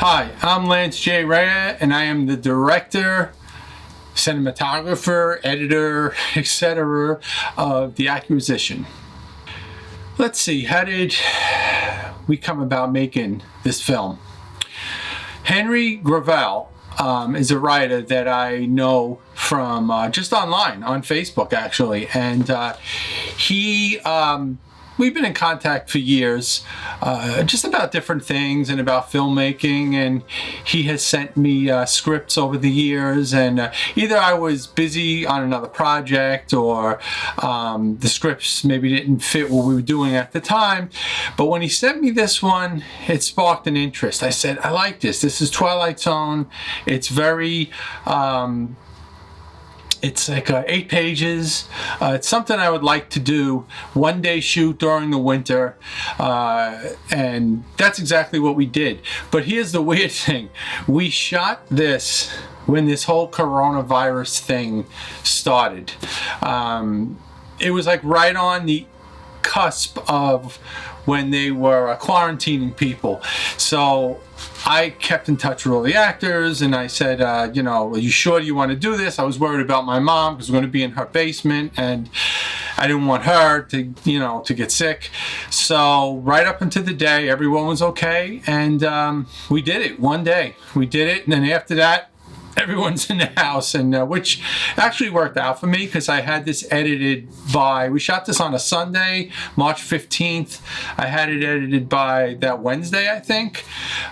Hi, I'm Lance J. Rea, and I am the director, cinematographer, editor, etc. of The Acquisition. Let's see, how did we come about making this film? Henry Gravel is a writer that I know from just online, on Facebook actually, and we've been in contact for years, just about different things and about filmmaking, and he has sent me scripts over the years, and either I was busy on another project or the scripts maybe didn't fit what we were doing at the time, but when he sent me this one, it sparked an interest. I said, I like this. This is Twilight Zone. It's very... It's like 8 pages. It's something I would like to do, one day shoot during the winter, and that's exactly what we did. But here's the weird thing. We shot this when this whole coronavirus thing started. It was like right on the cusp of when they were quarantining people. So I kept in touch with all the actors, and I said, are you sure you want to do this? I was worried about my mom because we're going to be in her basement, and I didn't want her to, to get sick. So right up until the day, everyone was okay, and we did it one day. We did it, and then after that, everyone's in the house, and which actually worked out for me because I had this edited by, we shot this on a Sunday, March 15th. I had it edited by that Wednesday, I think.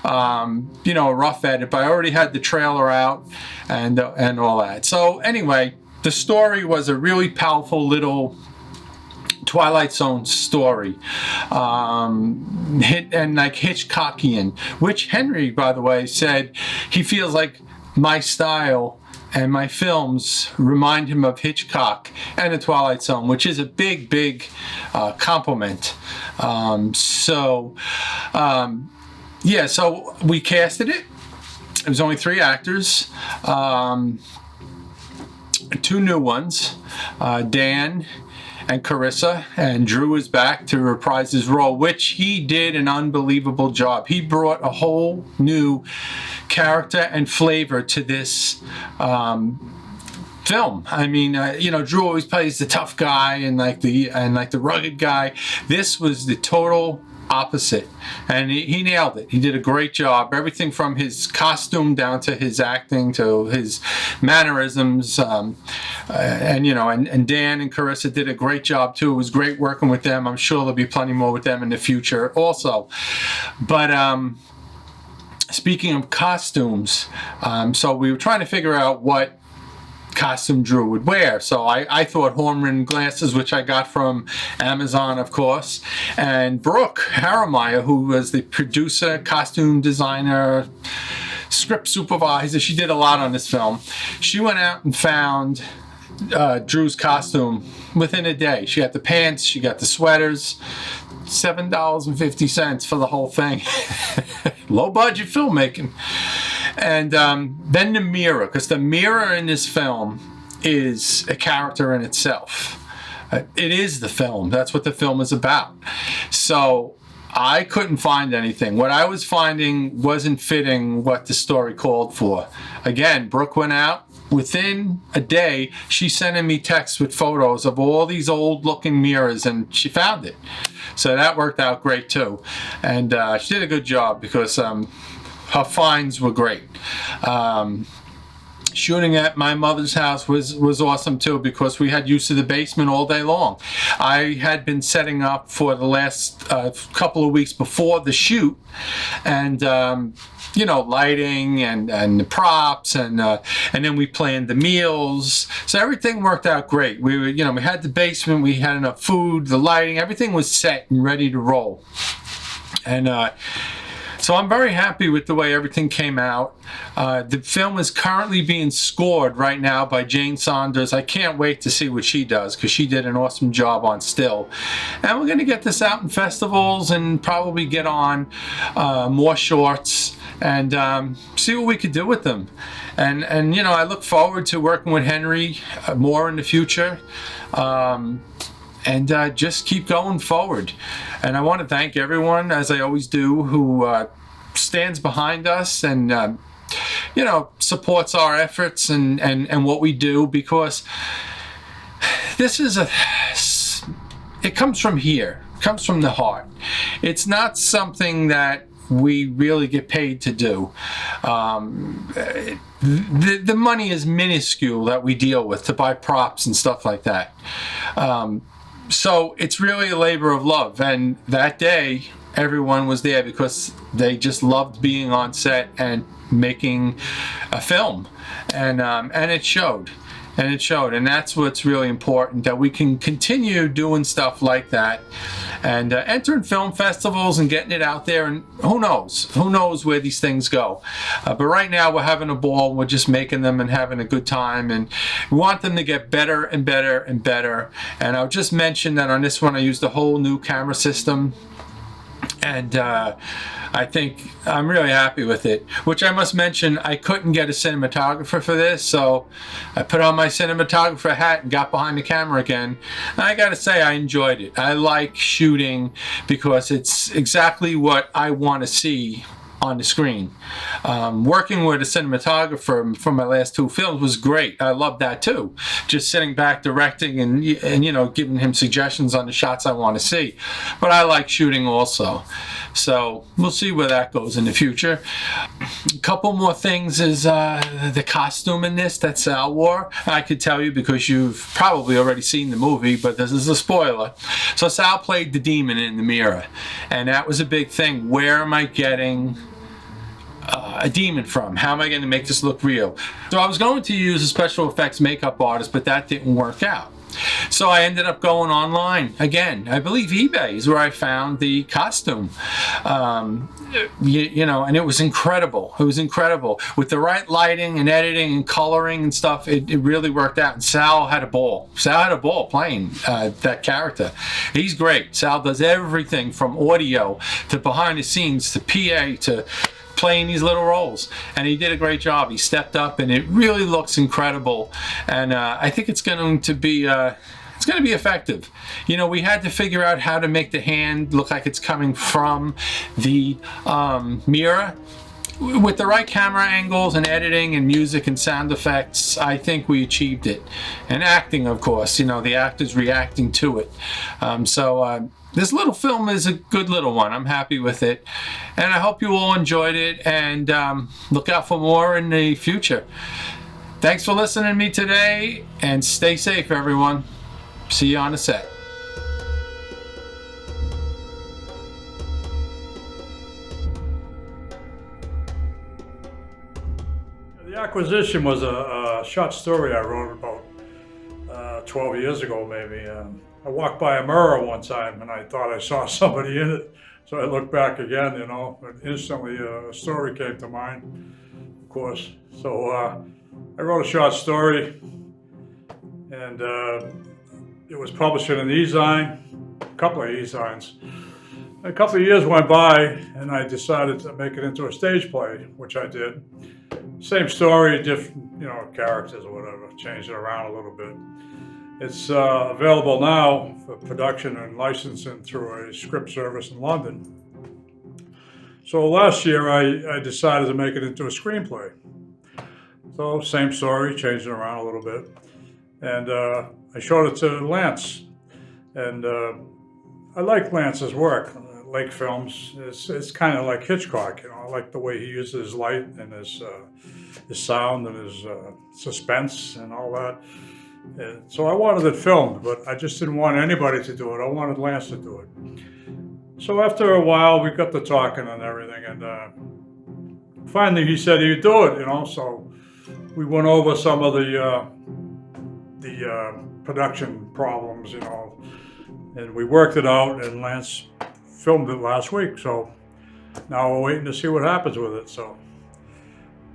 A rough edit, but I already had the trailer out and all that. So anyway, the story was a really powerful little Twilight Zone story, and like Hitchcockian, which Henry, by the way, said he feels like my style and my films remind him of Hitchcock and The Twilight Zone, which is a big compliment. So we casted it. It was only 3 actors, 2 new ones, Dan and Carissa, and Drew is back to reprise his role, which he did an unbelievable job. He brought a whole new character and flavor to this film. I mean, Drew always plays the tough guy and like the rugged guy. This was the total opposite, and he nailed it. He did a great job. Everything from his costume down to his acting to his mannerisms, and Dan and Carissa did a great job too. It was great working with them. I'm sure there'll be plenty more with them in the future also. But speaking of costumes, so we were trying to figure out what costume Drew would wear. So I thought horn-rimmed glasses, which I got from Amazon, of course. And Brooke Harremeyer, who was the producer, costume designer, script supervisor, she did a lot on this film. She went out and found Drew's costume within a day. She got the pants, she got the sweaters, $7.50 for the whole thing. Low budget filmmaking. And then the mirror, because the mirror in this film is a character in itself. It is the film. That's what the film is about. So I couldn't find anything. What I was finding wasn't fitting what the story called for. Again, Brooke went out. Within a day, she's sending me texts with photos of all these old-looking mirrors, and she found it. So that worked out great too. And she did a good job because her finds were great. Shooting at my mother's house was awesome too because we had use of the basement all day long. I had been setting up for the last couple of weeks before the shoot, and lighting and the props, and then we planned the meals. So everything worked out great. We had the basement, we had enough food, the lighting, everything was set and ready to roll. And so I'm very happy with the way everything came out. The film is currently being scored right now by Jane Saunders. I can't wait to see what she does because she did an awesome job on still. And we're going to get this out in festivals and probably get on more shorts and see what we could do with them. And I look forward to working with Henry more in the future. And just keep going forward. And I want to thank everyone, as I always do, who stands behind us and supports our efforts and what we do, because this is it comes from here. It comes from the heart. It's not something that we really get paid to do. The money is minuscule that we deal with to buy props and stuff like that. So it's really a labor of love. And that day, everyone was there because they just loved being on set and making a film. And it showed. And that's what's really important, that we can continue doing stuff like that and entering film festivals and getting it out there. And who knows where these things go. But right now we're having a ball. We're just making them and having a good time. And we want them to get better and better and better. And I'll just mention that on this one, I used a whole new camera system. And I think I'm really happy with it, which I must mention, I couldn't get a cinematographer for this, so I put on my cinematographer hat and got behind the camera again. And I gotta say, I enjoyed it. I like shooting because it's exactly what I want to see on the screen. Working with a cinematographer for my last two films was great. I loved that too. Just sitting back directing and giving him suggestions on the shots I want to see. But I like shooting also. So we'll see where that goes in the future. A couple more things is the costume in this that Sal wore. I could tell you because you've probably already seen the movie, but this is a spoiler. So Sal played the demon in The Mirror, and that was a big thing. Where am I getting a demon from? How am I going to make this look real? So I was going to use a special effects makeup artist, but that didn't work out. So I ended up going online again. I believe eBay is where I found the costume. And it was incredible. It was incredible. With the right lighting and editing and coloring and stuff, it really worked out. And Sal had a ball. Sal had a ball playing that character. He's great. Sal does everything from audio to behind the scenes to PA to playing these little roles, and he did a great job. He stepped up, and it really looks incredible. And I think it's going to be effective. We had to figure out how to make the hand look like it's coming from the mirror. With the right camera angles and editing and music and sound effects, I think we achieved it. And acting, of course, the actors reacting to it. This little film is a good little one. I'm happy with it. And I hope you all enjoyed it, and look out for more in the future. Thanks for listening to me today, and stay safe, everyone. See you on the set. The Acquisition was a short story I wrote about 12 years ago, maybe. I walked by a mirror one time and I thought I saw somebody in it. So I looked back again, and instantly a story came to mind, of course. So I wrote a short story, and it was published in an e-zine, a couple of e-zines. A couple of years went by, and I decided to make it into a stage play, which I did. Same story, different, characters or whatever, changed it around a little bit. It's available now for production and licensing through a script service in London. So last year I decided to make it into a screenplay. So same story, changed it around a little bit. And I showed it to Lance. And I like Lance's work. Lake Films, it's kind of like Hitchcock, I like the way he uses his light and his sound and his suspense and all that. And so I wanted it filmed, but I just didn't want anybody to do it. I wanted Lance to do it. So after a while, we got to talking and everything, and finally he said he'd do it, So we went over some of the production problems, and we worked it out, and Lance filmed it last week. So now we're waiting to see what happens with it. So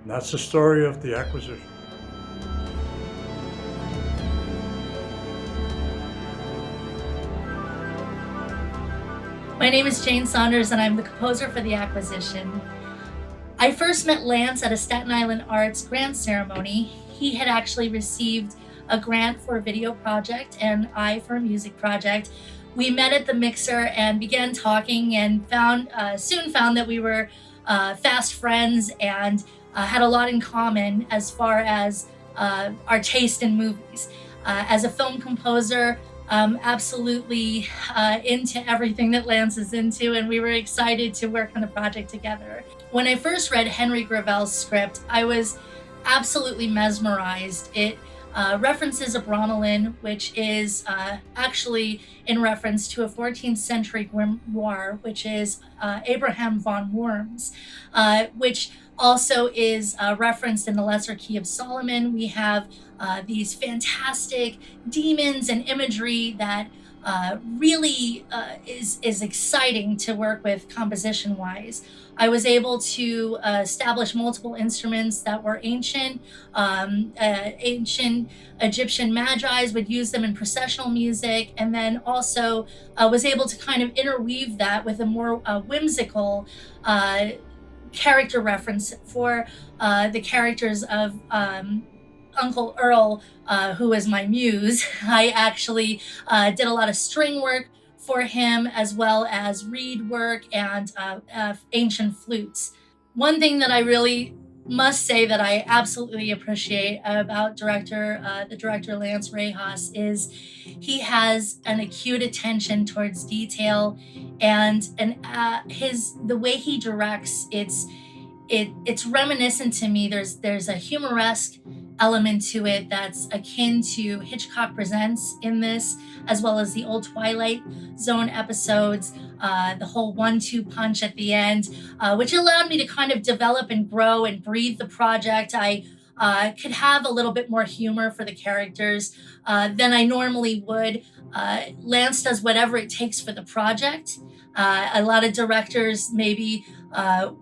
that's the story of The Acquisition. My name is Jane Saunders, and I'm the composer for The Acquisition. I first met Lance at a Staten Island Arts grant ceremony. He had actually received a grant for a video project and I for a music project. We met at the mixer and began talking, and soon found that we were fast friends and had a lot in common as far as our taste in movies. As a film composer, absolutely into everything that Lance is into, and we were excited to work on the project together. When I first read Henry Gravel's script, I was absolutely mesmerized. It references a Bromelain, which is actually in reference to a 14th century grimoire, which is Abraham von Worms, which also is referenced in the Lesser Key of Solomon. We have these fantastic demons and imagery that really is exciting to work with composition-wise. I was able to establish multiple instruments that were ancient. Ancient Egyptian Magi's would use them in processional music, and then also was able to kind of interweave that with a more whimsical character reference for the characters of Uncle Earl, who is my muse. I actually did a lot of string work for him, as well as reed work and ancient flutes. One thing that I really must say that I absolutely appreciate about the director Lance Rehas is he has an acute attention towards detail, and the way he directs, it's reminiscent to me. There's a humoresque element to it that's akin to Hitchcock Presents in this, as well as the old Twilight Zone episodes, the whole 1-2 punch at the end, which allowed me to kind of develop and grow and breathe the project. I could have a little bit more humor for the characters than I normally would. Lance does whatever it takes for the project. A lot of directors maybe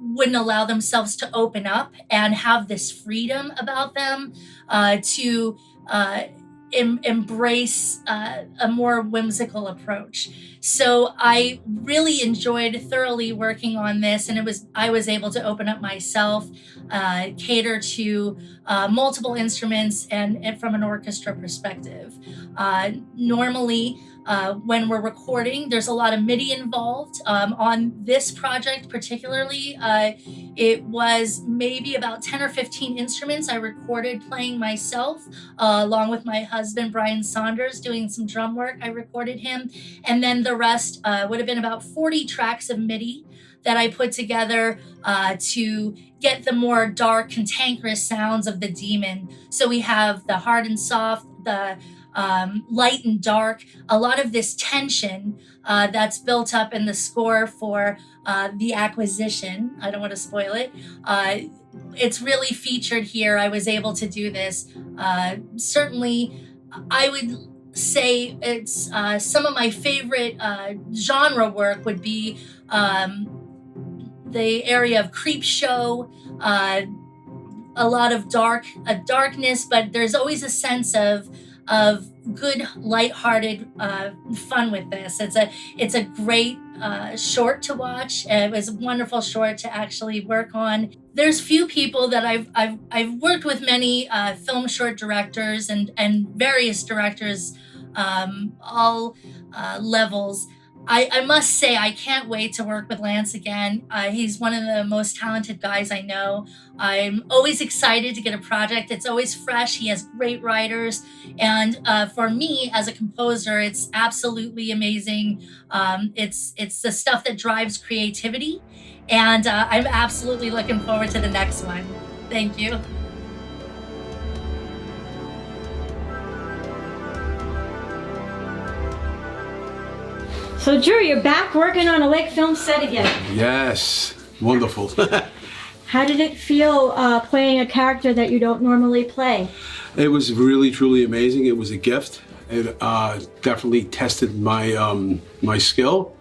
wouldn't allow themselves to open up and have this freedom about them to embrace a more whimsical approach. So I really enjoyed thoroughly working on this, and I was able to open up myself, cater to multiple instruments and from an orchestra perspective. Normally, when we're recording, there's a lot of MIDI involved. On this project particularly, it was maybe about 10 or 15 instruments I recorded playing myself, along with my husband, Brian Saunders, doing some drum work. I recorded him. And then the rest would have been about 40 tracks of MIDI that I put together to get the more dark, cantankerous sounds of the demon. So we have the hard and soft, the light and dark, a lot of this tension that's built up in the score for The Acquisition. I don't want to spoil it. It's really featured here. I was able to do this. Certainly, I would say it's some of my favorite genre work would be the area of creep show, a lot of darkness, but there's always a sense of good, lighthearted fun with this. It's a great short to watch. It was a wonderful short to actually work on. There's few people that I've worked with many film short directors and various directors, all levels. I must say I can't wait to work with Lance again. He's one of the most talented guys I know. I'm always excited to get a project. It's always fresh. He has great writers. And for me as a composer, it's absolutely amazing. It's the stuff that drives creativity. And I'm absolutely looking forward to the next one. Thank you. So Drew, you're back working on a Lake Film set again. Yes, wonderful. How did it feel playing a character that you don't normally play? It was really, truly amazing. It was a gift. It definitely tested my my skill,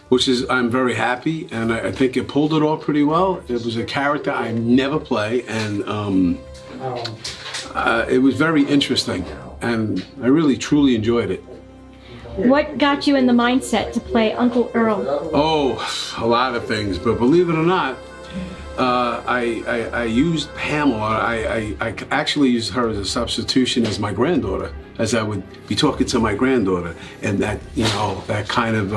which is I'm very happy, and I think it pulled it off pretty well. It was a character I never play, and it was very interesting, and I really, truly enjoyed it. What got you in the mindset to play Uncle Earl? Oh, a lot of things, but believe it or not, I used Pamela. I actually used her as a substitution as my granddaughter, as I would be talking to my granddaughter, and that, you know, that kind of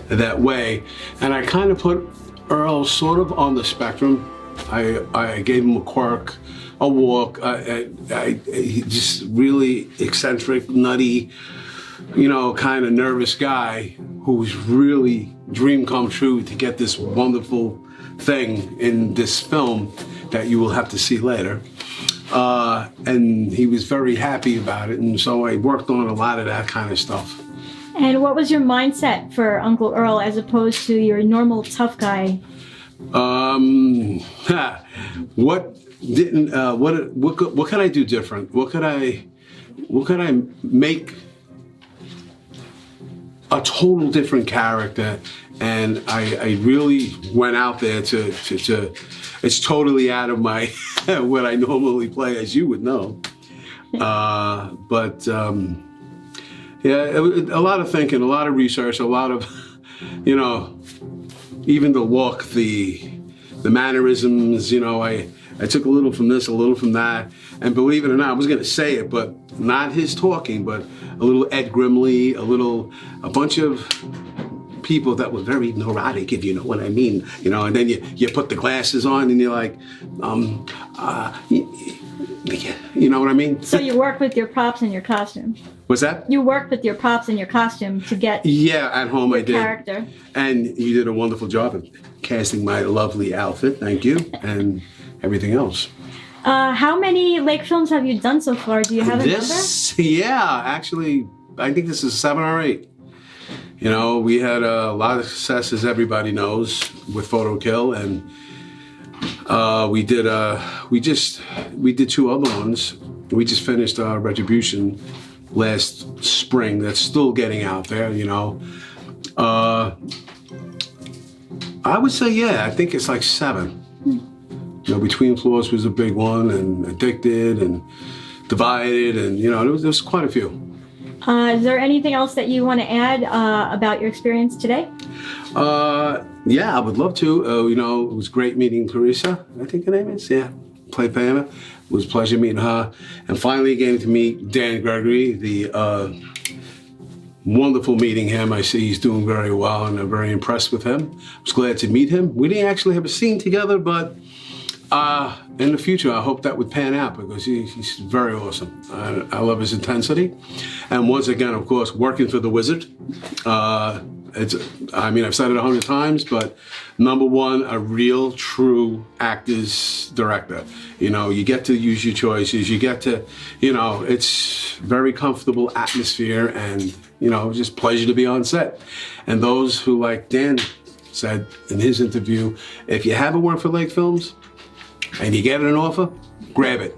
that way. And I kind of put Earl sort of on the spectrum. I gave him a quirk, a walk. He just really eccentric, nutty, kind of nervous guy who's really dream come true to get this wonderful thing in this film that you will have to see later. And he was very happy about it, and so I worked on a lot of that kind of stuff. And what was your mindset for Uncle Earl as opposed to your normal tough guy? What could I do different? What could I make a total different character? And I really went out there to it's totally out of my what I normally play, as you would know. Yeah, a lot of thinking, a lot of research, a lot of, even the look, the mannerisms, I took a little from this, a little from that. And believe it or not, I was going to say it, but not his talking, but a little Ed Grimley, a bunch of people that were very neurotic, if you know what I mean. And then you put the glasses on and you're like, you know what I mean? So you work with your props and your costume. What's that? You work with your props and your costume to get at home I did. Character. And you did a wonderful job of casting my lovely outfit, thank you, and everything else. How many Lake films have you done so far? Do you have a number? Yeah, actually, I think this is 7 or 8. We had a lot of success, as everybody knows, with Photo Kill, and we did 2 other ones. We just finished Retribution last spring. That's still getting out there, I would say, I think it's like 7. Between Floors was a big one, and Addicted, and Divided, and there was quite a few. Is there anything else that you want to add about your experience today? Yeah, I would love to. It was great meeting Clarissa, I think her name is. Yeah, played Pamela. It was a pleasure meeting her. And finally getting to meet Dan Gregory, the wonderful meeting him. I see he's doing very well, and I'm very impressed with him. I was glad to meet him. We didn't actually have a scene together, but in the future, I hope that would pan out because he's very awesome. I love his intensity. And once again, of course, working for the Wizard. I've said it 100 times, but number one, a real, true actor's director. You get to use your choices. You get to, it's very comfortable atmosphere, and, just pleasure to be on set. And those who, like Dan said in his interview, if you haven't worked for Lake Films and you get an offer, grab it.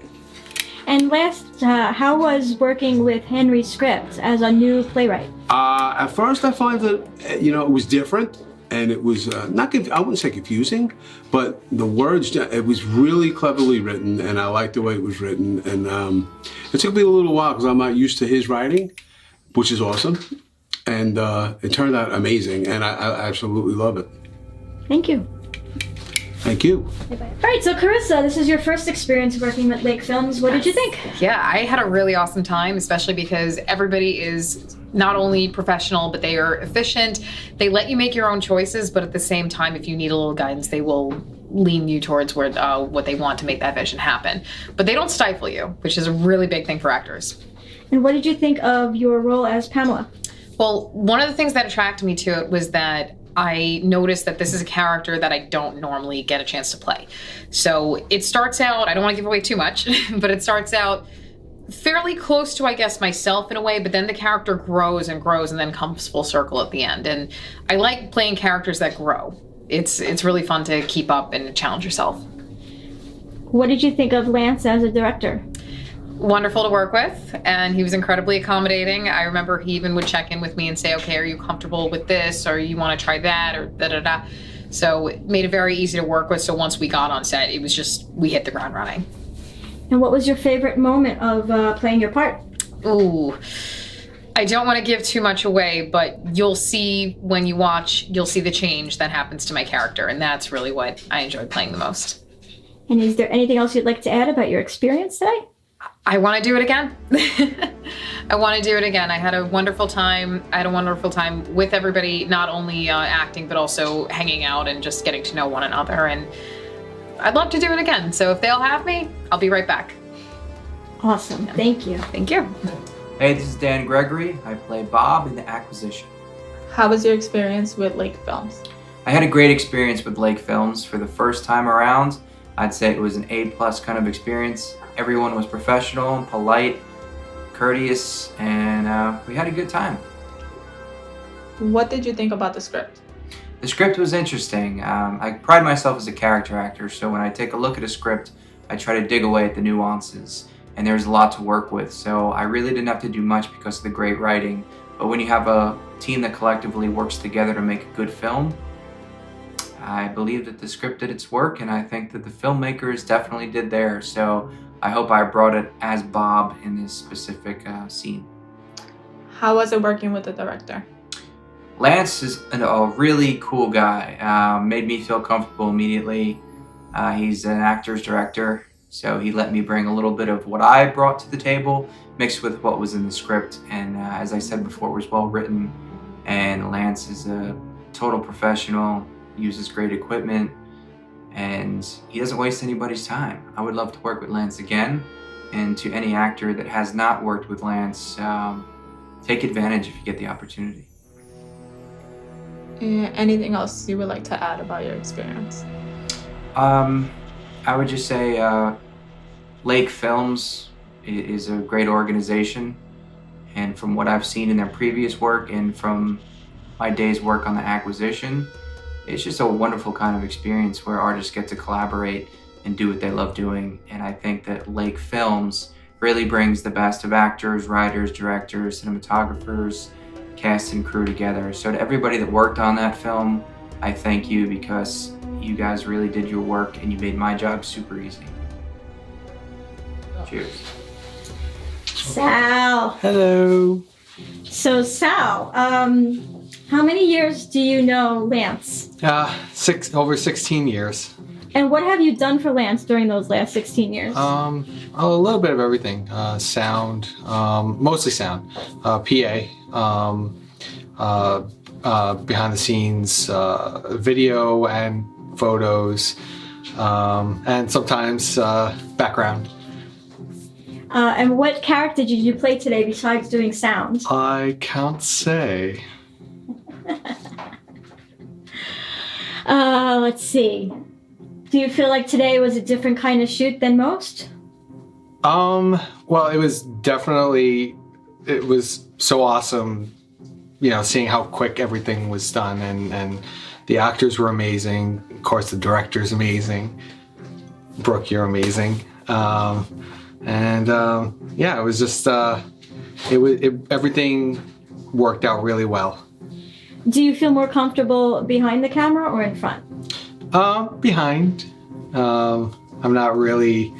And last, how was working with Henry Scripps as a new playwright? At first, I find that it was different, and it was I wouldn't say confusing, but the words, it was really cleverly written, and I liked the way it was written. And it took me a little while because I'm not used to his writing, which is awesome. And it turned out amazing, and I absolutely love it. Thank you. Thank you. All right, so Carissa, this is your first experience working with Lake Films. What did you think? Yeah, I had a really awesome time, especially because everybody is not only professional, but they are efficient. They let you make your own choices, but at the same time, if you need a little guidance, they will lean you towards what they want to make that vision happen. But they don't stifle you, which is a really big thing for actors. And what did you think of your role as Pamela? Well, one of the things that attracted me to it was that I noticed that this is a character that I don't normally get a chance to play. So it starts out, I don't want to give away too much, but it starts out fairly close to, I guess, myself in a way, but then the character grows and grows and then comes full circle at the end. And I like playing characters that grow. It's really fun to keep up and challenge yourself. What did you think of Lance as a director? Wonderful to work with, and he was incredibly accommodating. I remember he even would check in with me and say, okay, are you comfortable with this, or you want to try that, or da-da-da. So it made it very easy to work with, so once we got on set, it was just, we hit the ground running. And what was your favorite moment of playing your part? Ooh, I don't want to give too much away, but you'll see when you watch, you'll see the change that happens to my character, and that's really what I enjoyed playing the most. And is there anything else you'd like to add about your experience today? I want to do it again. I want to do it again. I had a wonderful time. I had a wonderful time with everybody, not only acting, but also hanging out and just getting to know one another. And I'd love to do it again. So if they'll have me, I'll be right back. Awesome. Thank you. Thank you. Hey, this is Dan Gregory. I play Bob in The Acquisition. How was your experience with Lake Films? I had a great experience with Lake Films for the first time around. I'd say it was an A+ kind of experience. Everyone was professional, polite, courteous, and we had a good time. What did you think about the script? The script was interesting. I pride myself as a character actor, so when I take a look at a script, I try to dig away at the nuances, and there's a lot to work with, so I really didn't have to do much because of the great writing. But when you have a team that collectively works together to make a good film, I believe that the script did its work, and I think that the filmmakers definitely did theirs, so I hope I brought it as Bob in this specific scene. How was it working with the director? Lance is a really cool guy. Made me feel comfortable immediately. He's an actor's director, so he let me bring a little bit of what I brought to the table, mixed with what was in the script. And as I said before, it was well written. And Lance is a total professional, uses great equipment, and he doesn't waste anybody's time. I would love to work with Lance again. And to any actor that has not worked with Lance, take advantage if you get the opportunity. Anything else you would like to add about your experience? I would just say Lake Films is a great organization, and from what I've seen in their previous work and from my day's work on The Acquisition, it's just a wonderful kind of experience where artists get to collaborate and do what they love doing. And I think that Lake Films really brings the best of actors, writers, directors, cinematographers, cast and crew together. So to everybody that worked on that film, I thank you, because you guys really did your work and you made my job super easy. Cheers. Sal. Hello. So Sal, how many years do you know Lance? Over 16 years. And what have you done for Lance during those last 16 years? A little bit of everything. Sound, mostly sound. PA, behind the scenes, video and photos, and sometimes background. And what character did you play today besides doing sound? I can't say. Let's see. Do you feel like today was a different kind of shoot than most? Well, it was so awesome, seeing how quick everything was done, and the actors were amazing. Of course, the director's amazing. Brooke, you're amazing. It was just, everything worked out really well. Do you feel more comfortable behind the camera or in front? Behind. I'm not really,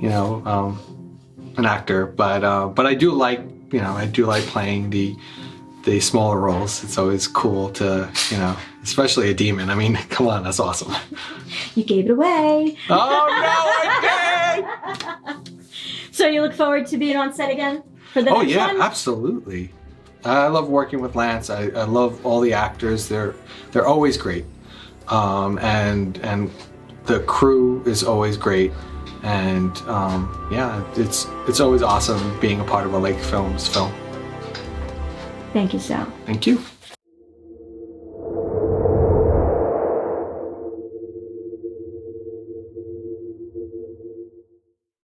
an actor, but I do like playing the smaller roles. It's always cool to, especially a demon. I mean, come on, that's awesome. You gave it away. Oh no, I did! So you look forward to being on set again for the next one? Absolutely. I love working with Lance. I love all the actors. They're always great, and the crew is always great, and it's always awesome being a part of a Lake Films film. Thank you, Sal. Thank you.